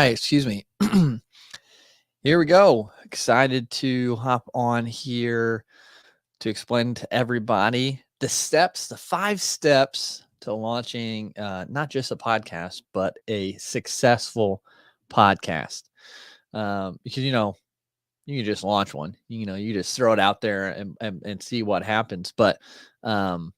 right, excuse me. Here we go. Excited to hop on here to explain to everybody the 5 steps to launching not just a podcast, but a successful podcast. Because, you can just launch one, you just throw it out there and see what happens. But, there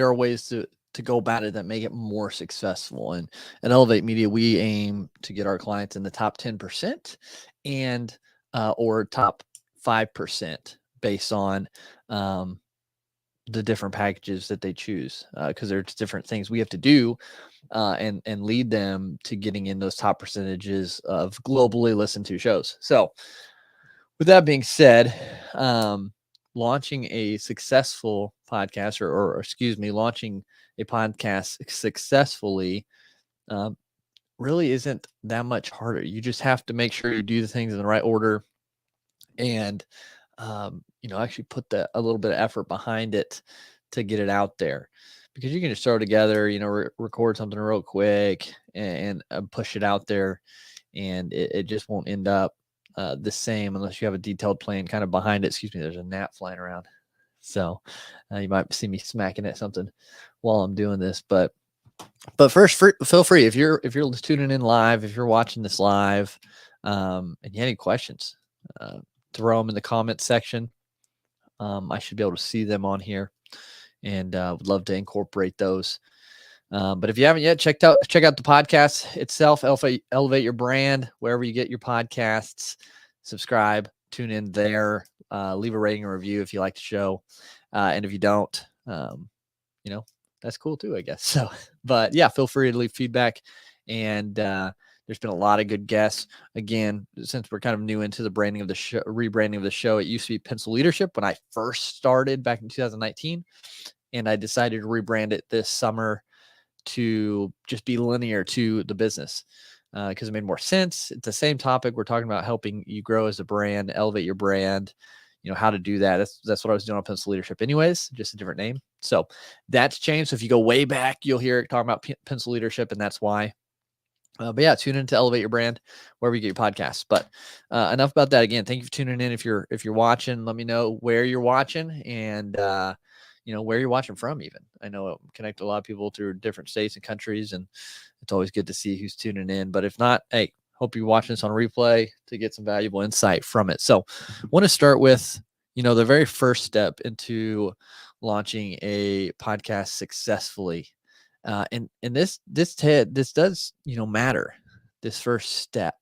are ways to go about it that make it more successful. And at Elevate Media, we aim to get our clients in the top 10% and or top 5% based on the different packages that they choose, because there's different things we have to do and lead them to getting in those top percentages of globally listened to shows. So with that being said, launching a successful podcast or launching a podcast successfully really isn't that much harder. You just have to make sure you do the things in the right order and, actually put a little bit of effort behind it to get it out there, because you can just throw it together, record something real quick and push it out there, and it just won't end up the same unless you have a detailed plan kind of behind it. Excuse me, there's a gnat flying around. So you might see me smacking at something while I'm doing this, but first, feel free if you're tuning in live, if you're watching this live, and you have any questions, throw them in the comments section. I should be able to see them on here, and would love to incorporate those. But if you haven't yet, check out the podcast itself, Elevate Your Brand, wherever you get your podcasts. Subscribe, tune in there, leave a rating or review if you like the show. And if you don't, that's cool too, I guess. So, but yeah, feel free to leave feedback. And there's been a lot of good guests. Again, since we're kind of new into the branding of the show, rebranding of the show, it used to be Pencil Leadership when I first started back in 2019. And I decided to rebrand it this summer to just be linear to the business, because it made more sense. It's the same topic. We're talking about helping you grow as a brand, elevate your brand, how to do that. That's what I was doing on Pencil Leadership anyways, just a different name. So that's changed. So if you go way back, you'll hear it talking about Pencil Leadership, and that's why. But yeah, tune in to Elevate Your Brand wherever you get your podcasts. But enough about that. Again, thank you for tuning in. If you're watching, let me know where you're watching and where you're watching from. Even I know it connect a lot of people through different states and countries, and it's always good to see who's tuning in. But if not, hey, hope you're watching this on replay to get some valuable insight from it. So I want to start with the very first step into launching a podcast successfully. And this does, matter, this first step.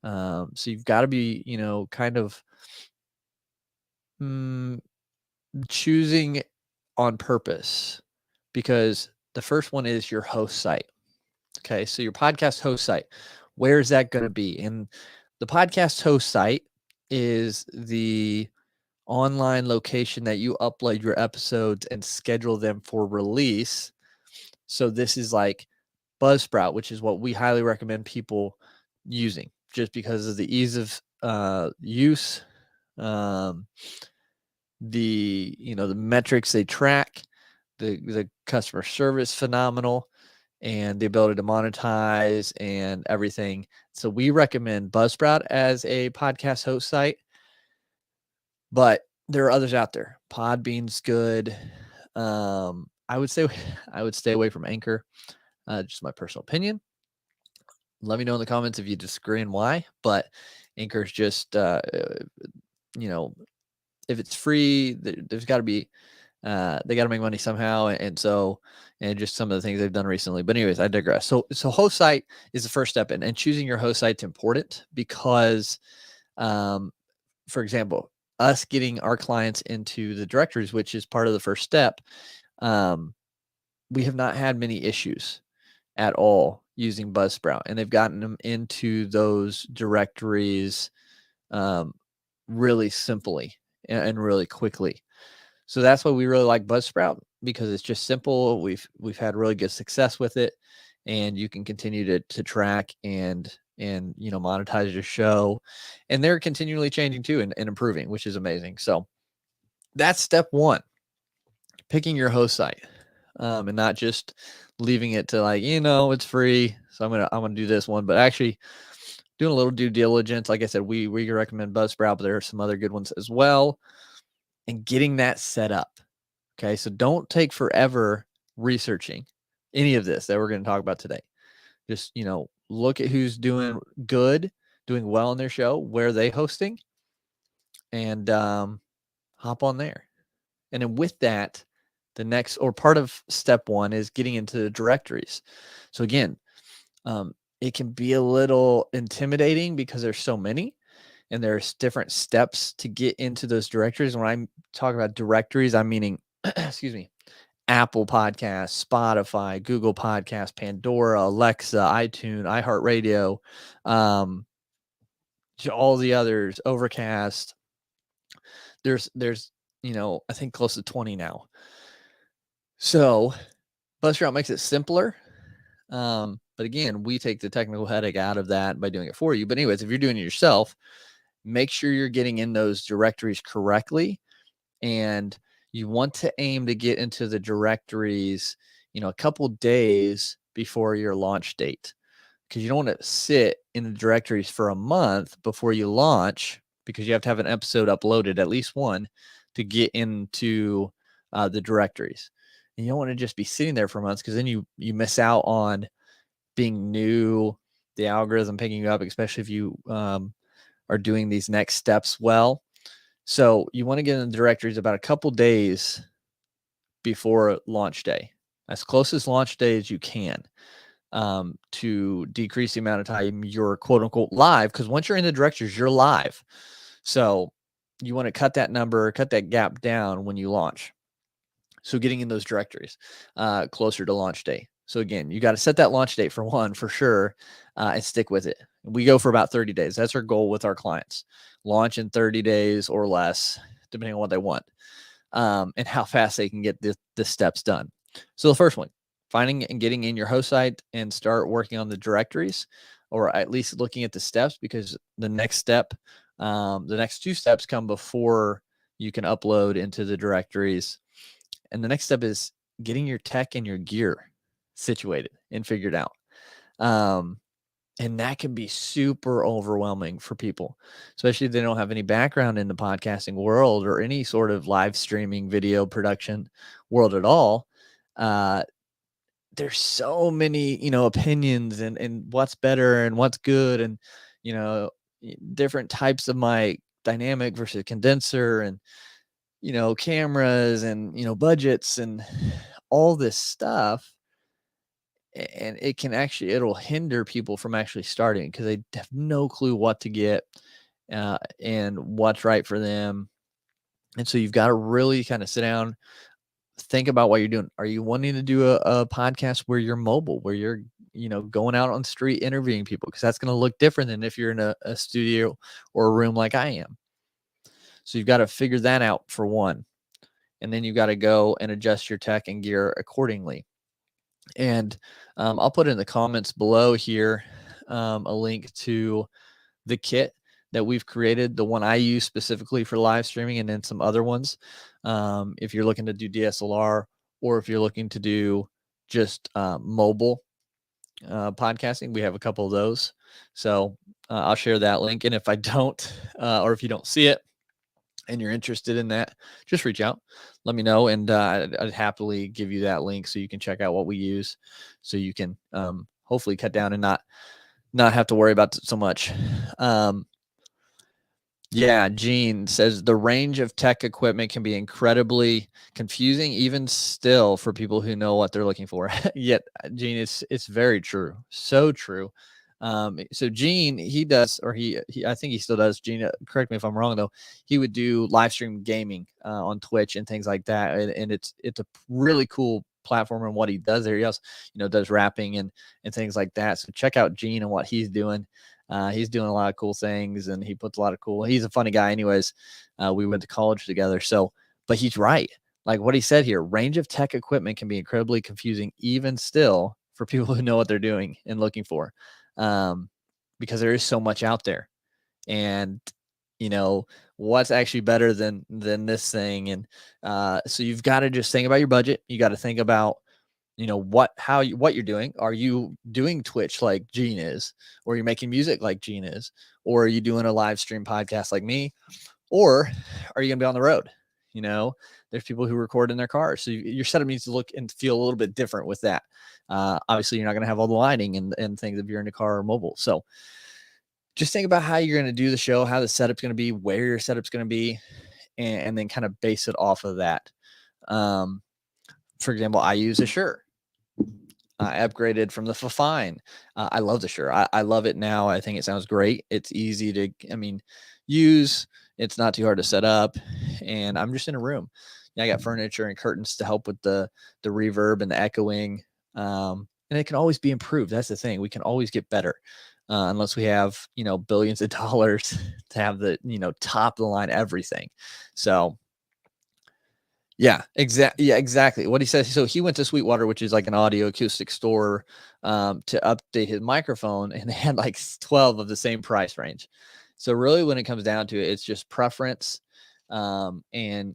So you've got to be, kind of choosing on purpose, because the first one is your host site. Okay. So your podcast host site, where is that going to be? And the podcast host site is the online location that you upload your episodes and schedule them for release. So this is like Buzzsprout, which is what we highly recommend people using, just because of the ease of use, the metrics they track, the customer service phenomenal, and the ability to monetize and everything. So we recommend Buzzsprout as a podcast host site, but there are others out there. Podbean's good. I would stay away from Anchor. Just my personal opinion. Let me know in the comments if you disagree and why. But Anchor's just, if it's free, there's got to be, they got to make money somehow. And just some of the things they've done recently. But anyways, I digress. So host site is the first step, and choosing your host site's important because, for example, us getting our clients into the directories, which is part of the first step, we have not had many issues at all using Buzzsprout, and they've gotten them into those directories really simply and really quickly. So that's why we really like Buzzsprout, because it's just simple. We've had really good success with it, and you can continue to track and monetize your show, and they're continually changing too and improving, which is amazing. So that's step one, picking your host site. and not just leaving it to like, it's free, so I'm gonna do this one, but actually doing a little due diligence. Like I said, we recommend Buzzsprout, but there are some other good ones as well, and getting that set up. Okay, so don't take forever researching any of this that we're going to talk about today. Just, look at who's doing well in their show, where they hosting, and hop on there. And then with that, the next, or part of step one, is getting into the directories. So again, it can be a little intimidating because there's so many, and there's different steps to get into those directories. When I talk about directories, I'm meaning, excuse me, Apple Podcasts, Spotify, Google Podcasts, Pandora, Alexa, iTunes, iHeartRadio, all the others, Overcast. There's I think close to 20 now. So Buzzsprout makes it simpler. But again, we take the technical headache out of that by doing it for you. But anyways, if you're doing it yourself, make sure you're getting in those directories correctly. And you want to aim to get into the directories, a couple days before your launch date, because you don't want to sit in the directories for a month before you launch, because you have to have an episode uploaded, at least one, to get into the directories. And you don't want to just be sitting there for months, because then you miss out on being new, the algorithm picking you up, especially if you are doing these next steps well. So you want to get in the directories about a couple days before launch day, as close as launch day as you can, to decrease the amount of time you're quote unquote live. Because once you're in the directories, you're live. So you want to cut that gap down when you launch. So getting in those directories closer to launch day. So again, you got to set that launch date for sure, and stick with it. We go for about 30 days. That's our goal with our clients. Launch in 30 days or less, depending on what they want, and how fast they can get the steps done. So the first one, finding and getting in your host site and start working on the directories, or at least looking at the steps, because the next step, the next two steps come before you can upload into the directories. And the next step is getting your tech and your gear situated and figured out. And that can be super overwhelming for people, especially if they don't have any background in the podcasting world or any sort of live streaming video production world at all. There's so many, opinions and what's better and what's good, and, different types of mic, dynamic versus condenser, and, cameras and, budgets and all this stuff. And it'll hinder people from actually starting, because they have no clue what to get and what's right for them. And so you've got to really kind of sit down, think about what you're doing. Are you wanting to do a podcast where you're mobile, where you're, going out on the street interviewing people? Because that's going to look different than if you're in a studio or a room like I am. So you've got to figure that out for one. And then you've got to go and adjust your tech and gear accordingly. And I'll put in the comments below here a link to the kit that we've created, the one I use specifically for live streaming, and then some other ones. If you're looking to do DSLR, or if you're looking to do just mobile podcasting, we have a couple of those. So I'll share that link. And if I don't, or if you don't see it and you're interested in that, just reach out, let me know, and I'd happily give you that link so you can check out what we use, so you can hopefully cut down and not have to worry about it so much. Yeah, Gene says the range of tech equipment can be incredibly confusing, even still, for people who know what they're looking for. Yet, Gene, it's very true, so true. So Gene, he does, or he I think he still does. Gene, correct me if I'm wrong though. He would do live stream gaming on Twitch and things like that, and it's a really cool platform and what he does there. He also, does rapping and things like that. So check out Gene and what he's doing. He's doing a lot of cool things, and he puts a lot of cool. He's a funny guy, anyways. We went to college together, so. But he's right. Like what he said here, range of tech equipment can be incredibly confusing, even still, for people who know what they're doing and looking for. Because there is so much out there, and what's actually better than this thing. And so you've got to just think about your budget. You got to think about what you're doing. Are you doing Twitch like Gene is, or you're making music like Gene is, or are you doing a live stream podcast like me, or are you gonna be on the road? There's people who record in their cars, so your setup needs to look and feel a little bit different with that. Obviously, you're not gonna have all the lighting and things if you're in a car or mobile. So just think about how you're gonna do the show, how the setup's gonna be, where your setup's gonna be, and then kind of base it off of that. For example, I use a Shure. I upgraded from the Fifine. I love the Shure. I love it now. I think it sounds great. It's easy to, use. It's not too hard to set up, and I'm just in a room. I got furniture and curtains to help with the reverb and the echoing, and it can always be improved. That's the thing. We can always get better, unless we have billions of dollars to have the top of the line everything. So. Yeah, exactly. What he says. So he went to Sweetwater, which is like an audio acoustic store, to update his microphone, and they had like 12 of the same price range. So really, when it comes down to it, it's just preference. And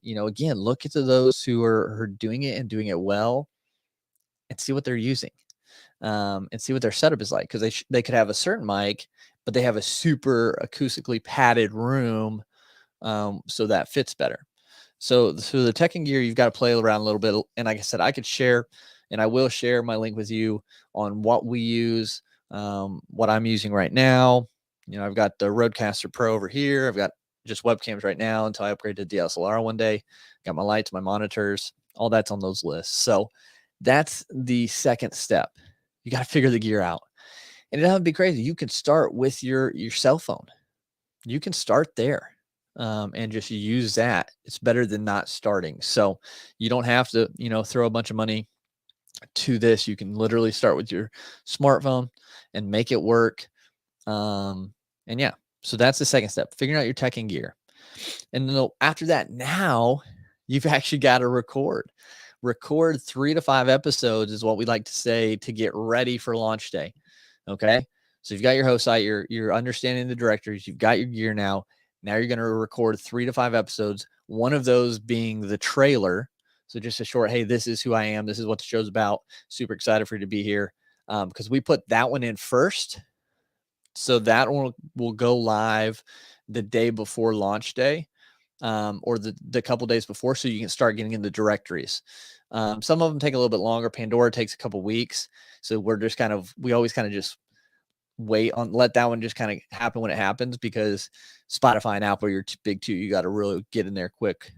again, look at those who are doing it and doing it well, and see what they're using, and see what their setup is like, because they could have a certain mic, but they have a super acoustically padded room, so that fits better. So the tech and gear, you've got to play around a little bit. And like I said, I could share, and I will share my link with you on what we use, what I'm using right now. I've got the Rodecaster Pro over here. I've got just webcams right now until I upgrade to DSLR one day. Got my lights, my monitors, all that's on those lists. So that's the second step. You got to figure the gear out. And it doesn't be crazy. You can start with your cell phone. You can start there. And just use that. It's better than not starting. So you don't have to, throw a bunch of money to this. You can literally start with your smartphone and make it work. And yeah, so that's the second step, figuring out your tech and gear. And then after that, now you've actually got to record 3 to 5 episodes is what we like to say, to get ready for launch day. Okay. So you've got your host site, you're understanding the directories, you've got your gear now. Now you're going to record 3 to 5 episodes, one of those being the trailer. So just a short, hey, this is who I am. This is what the show's about. Super excited for you to be here, because we put that one in first. So that one will go live the day before launch day, or the couple days before, so you can start getting in the directories. Some of them take a little bit longer. Pandora takes a couple weeks. So we always kind of just let that one just kind of happen when it happens, because Spotify and Apple are your big two. You got to really get in there quick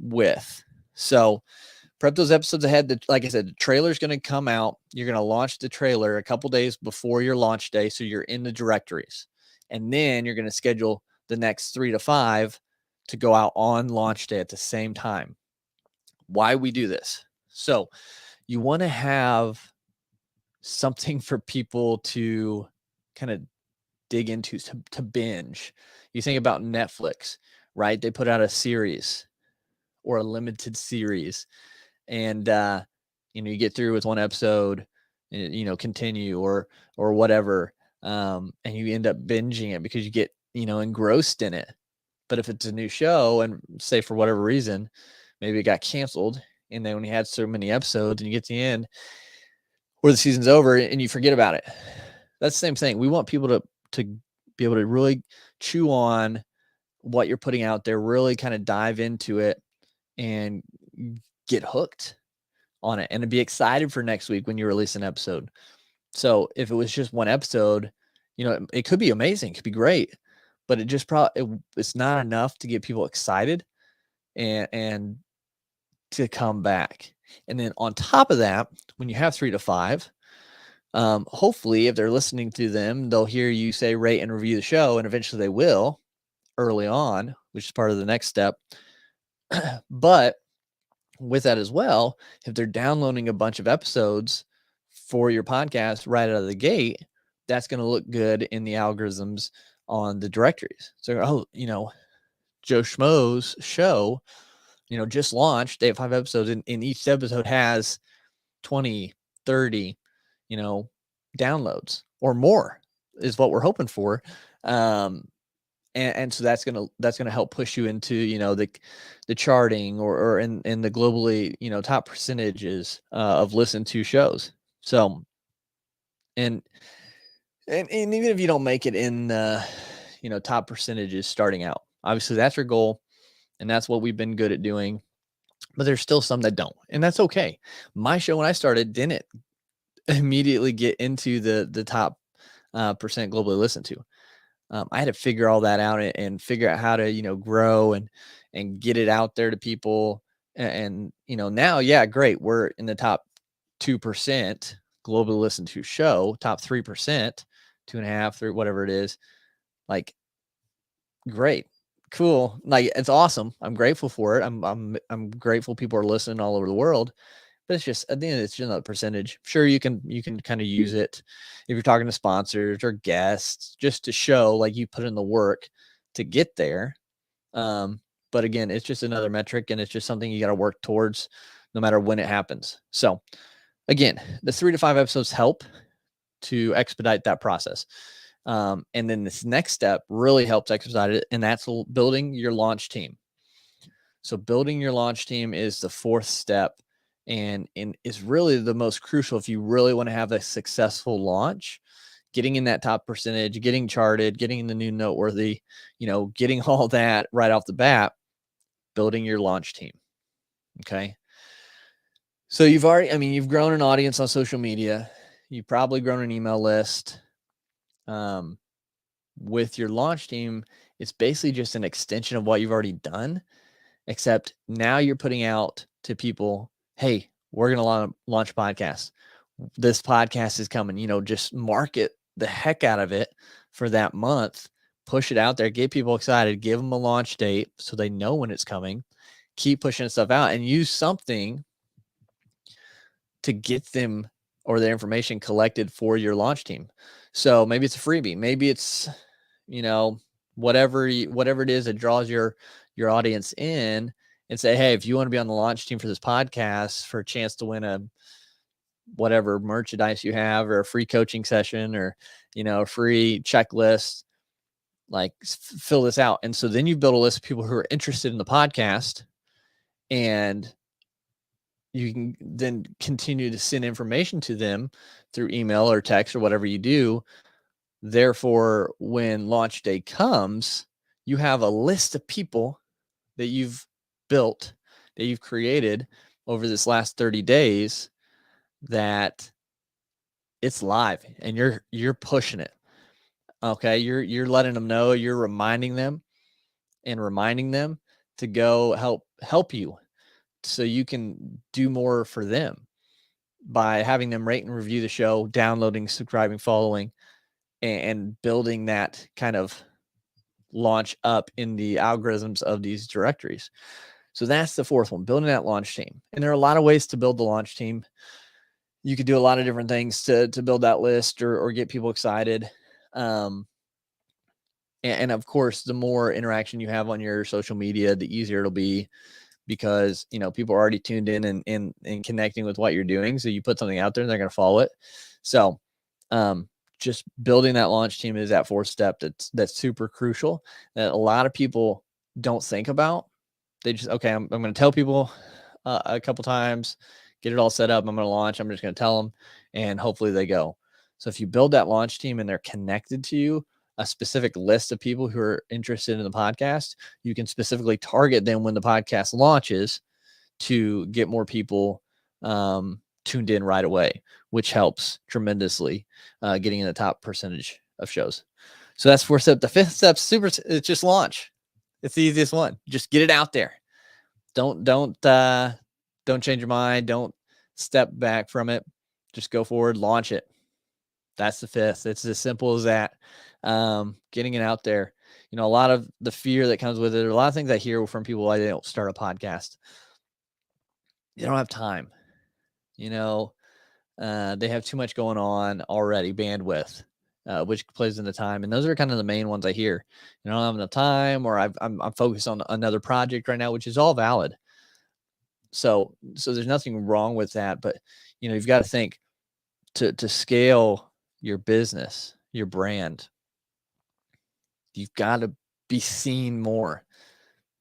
with. So prep those episodes ahead. Like I said, the trailer's going to come out. You're going to launch the trailer a couple days before your launch day, so you're in the directories. And then you're going to schedule the next 3 to 5 to go out on launch day at the same time. Why we do this? So you want to have something for people to kind of dig into, to binge. You think about Netflix, right? They put out a series or a limited series, and you get through with one episode, and continue or whatever, and you end up binging it because you get engrossed in it. But if it's a new show, and say for whatever reason, maybe it got canceled, and then when you had so many episodes and you get to the end or the season's over and you forget about it, that's the same thing. We want people to be able to really chew on what you're putting out there, really kind of dive into it and get hooked on it, and to be excited for next week when you release an episode. So if it was just one episode, it could be amazing, it could be great, but it just it's not enough to get people excited and to come back. And then on top of that, when you have 3 to 5, hopefully if they're listening to them, they'll hear you say, rate and review the show, and eventually they will early on, which is part of the next step. But with that as well, if they're downloading a bunch of episodes for your podcast right out of the gate, that's going to look good in the algorithms on the directories. So, Joe Schmo's show, just launched. They have 5 episodes, and each episode has 20, 30, downloads or more is what we're hoping for. And so that's gonna help push you into, the charting or in the globally, top percentages of listened to shows. So and and even if you don't make it in top percentages starting out, obviously that's your goal, and that's what we've been good at doing. But there's still some that don't, and that's okay. My show when I started didn't immediately get into the top percent globally listened to. I had to figure all that out and figure out how to, grow and get it out there to people. And now, yeah, great. We're in the top 2% globally listened to show, top 3%, 2.5, 3, whatever it is. Like, great, cool. Like, it's awesome. I'm grateful for it. I'm grateful people are listening all over the world. But it's just, at the end, it's just another percentage. Sure, you can kind of use it if you're talking to sponsors or guests, just to show like you put in the work to get there. But again, it's just another metric, and it's just something you got to work towards no matter when it happens. So again, the 3 to 5 episodes help to expedite that process. And then this next step really helps expedite it, and that's building your launch team. So building your launch team is the 4th step, and is really the most crucial if you really want to have a successful launch. Getting in that top percentage, getting charted, getting in the new noteworthy, getting all that right off the bat, building your launch team. Okay. So you've grown an audience on social media. You've probably grown an email list. With your launch team, it's basically just an extension of what you've already done, except now you're putting out to people, hey, we're going to launch a podcast. This podcast is coming, just market the heck out of it for that month, push it out there, get people excited, give them a launch date so they know when it's coming, keep pushing stuff out, and use something to get them or their information collected for your launch team. So maybe it's a freebie, maybe it's, whatever it is that draws your audience in, and say, hey, if you want to be on the launch team for this podcast for a chance to win a whatever merchandise you have, or a free coaching session, or a free checklist, like fill this out. And so then you build a list of people who are interested in the podcast, and you can then continue to send information to them through email or text or whatever you do. Therefore, when launch day comes, you have a list of people that you've built, that you've created over this last 30 days, that it's live, and you're pushing it. Okay. You're letting them know, you're reminding them to go help you, so you can do more for them by having them rate and review the show, downloading, subscribing, following, and building that kind of launch up in the algorithms of these directories. So that's the 4th one, building that launch team. And there are a lot of ways to build the launch team. You could do a lot of different things to build that list or get people excited. And of course, the more interaction you have on your social media, the easier it'll be, because, people are already tuned in and connecting with what you're doing. So you put something out there and they're going to follow it. So, just building that launch team is that 4th step. That's super crucial, that a lot of people don't think about. They just, okay, I'm going to tell people a couple times, get it all set up. I'm going to launch. I'm just going to tell them, and hopefully they go. So if you build that launch team and they're connected to you, a specific list of people who are interested in the podcast, you can specifically target them when the podcast launches to get more people tuned in right away, which helps tremendously getting in the top percentage of shows. So that's 4th step. The 5th step, it's just launch. It's the easiest one. Just get it out there. Don't change your mind. Don't step back from it. Just go forward, launch it. That's the 5th. It's as simple as that. Getting it out there. A lot of the fear that comes with it, a lot of things I hear from people why they don't start a podcast. They don't have time. They have too much going on already, bandwidth, which plays into time. And those are kind of the main ones I hear. I don't have enough time, or I'm focused on another project right now, which is all valid. So there's nothing wrong with that, but you've got to think to scale your business, your brand. You've got to be seen more.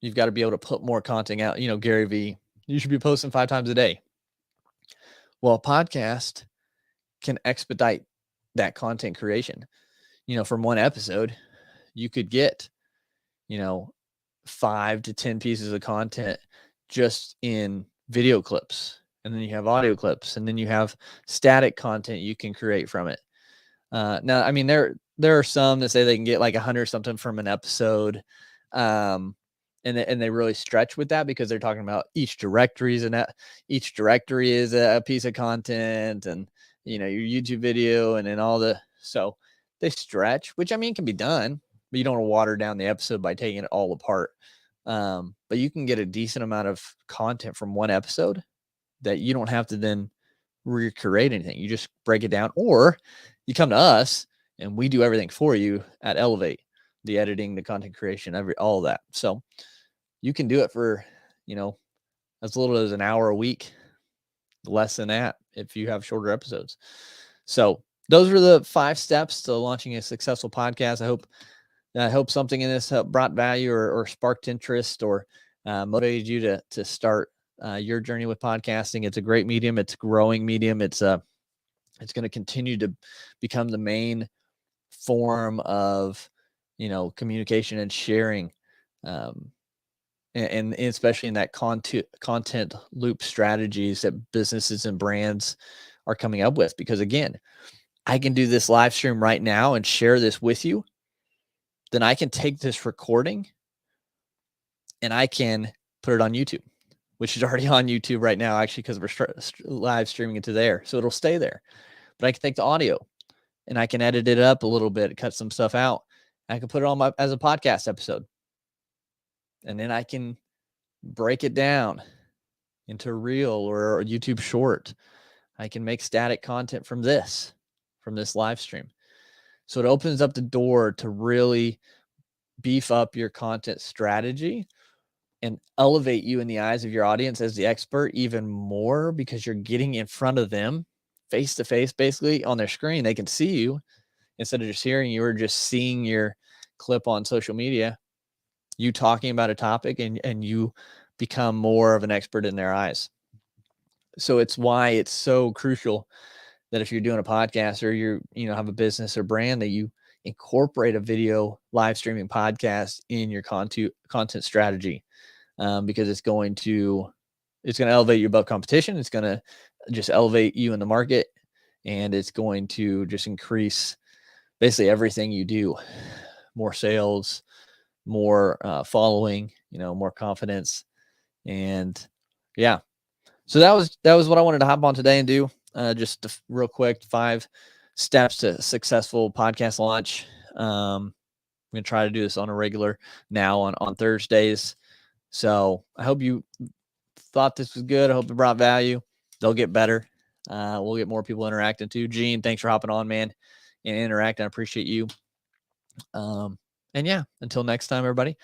You've got to be able to put more content out. You know, Gary Vee, you should be posting 5 times a day. Well, a podcast can expedite that content creation. You know, from one episode, you could get, 5 to 10 pieces of content just in video clips. And then you have audio clips, and then you have static content you can create from it. Now, I mean, there are some that say they can get like 100 something from an episode. And they really stretch with that because they're talking about each directory is a piece of content, and, your YouTube video, and then so they stretch, which, I mean, can be done, but you don't want to water down the episode by taking it all apart. But you can get a decent amount of content from one episode that you don't have to then recreate anything. You just break it down, or you come to us and we do everything for you at Elevate, the editing, the content creation, all of that. So you can do it for, as little as an hour a week, less than that if you have shorter episodes. So those are the 5 steps to launching a successful podcast. I hope something in this brought value or sparked interest or motivated you to start your journey with podcasting. It's a great medium. It's a growing medium. It's going to continue to become the main form of, communication and sharing, and especially in that content loop strategies that businesses and brands are coming up with. Because again, I can do this live stream right now and share this with you. Then I can take this recording and I can put it on YouTube, which is already on YouTube right now, actually, because we're live streaming it to there. So it'll stay there. But I can take the audio and I can edit it up a little bit, cut some stuff out. I can put it on as a podcast episode. And then I can break it down into reel or a YouTube short. I can make static content from this live stream. So it opens up the door to really beef up your content strategy and elevate you in the eyes of your audience as the expert even more, because you're getting in front of them face to face, basically on their screen. They can see you instead of just hearing you or just seeing your clip on social media, you talking about a topic, and you become more of an expert in their eyes. So it's why it's so crucial that if you're doing a podcast or you have a business or brand, that you incorporate a video live streaming podcast in your content strategy, because it's going to elevate you above competition. It's going to just elevate you in the market, and it's going to just increase basically everything you do. More sales, more following, more confidence. And yeah, so that was what I wanted to hop on today and do. Just real quick, 5 steps to successful podcast launch. I'm going to try to do this on a regular now on Thursdays. So I hope you thought this was good. I hope it brought value. They'll get better. We'll get more people interacting too. Gene, thanks for hopping on, man, and interacting. I appreciate you. And yeah, until next time, everybody,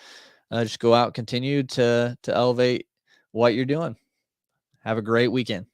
just go out, continue to elevate what you're doing. Have a great weekend.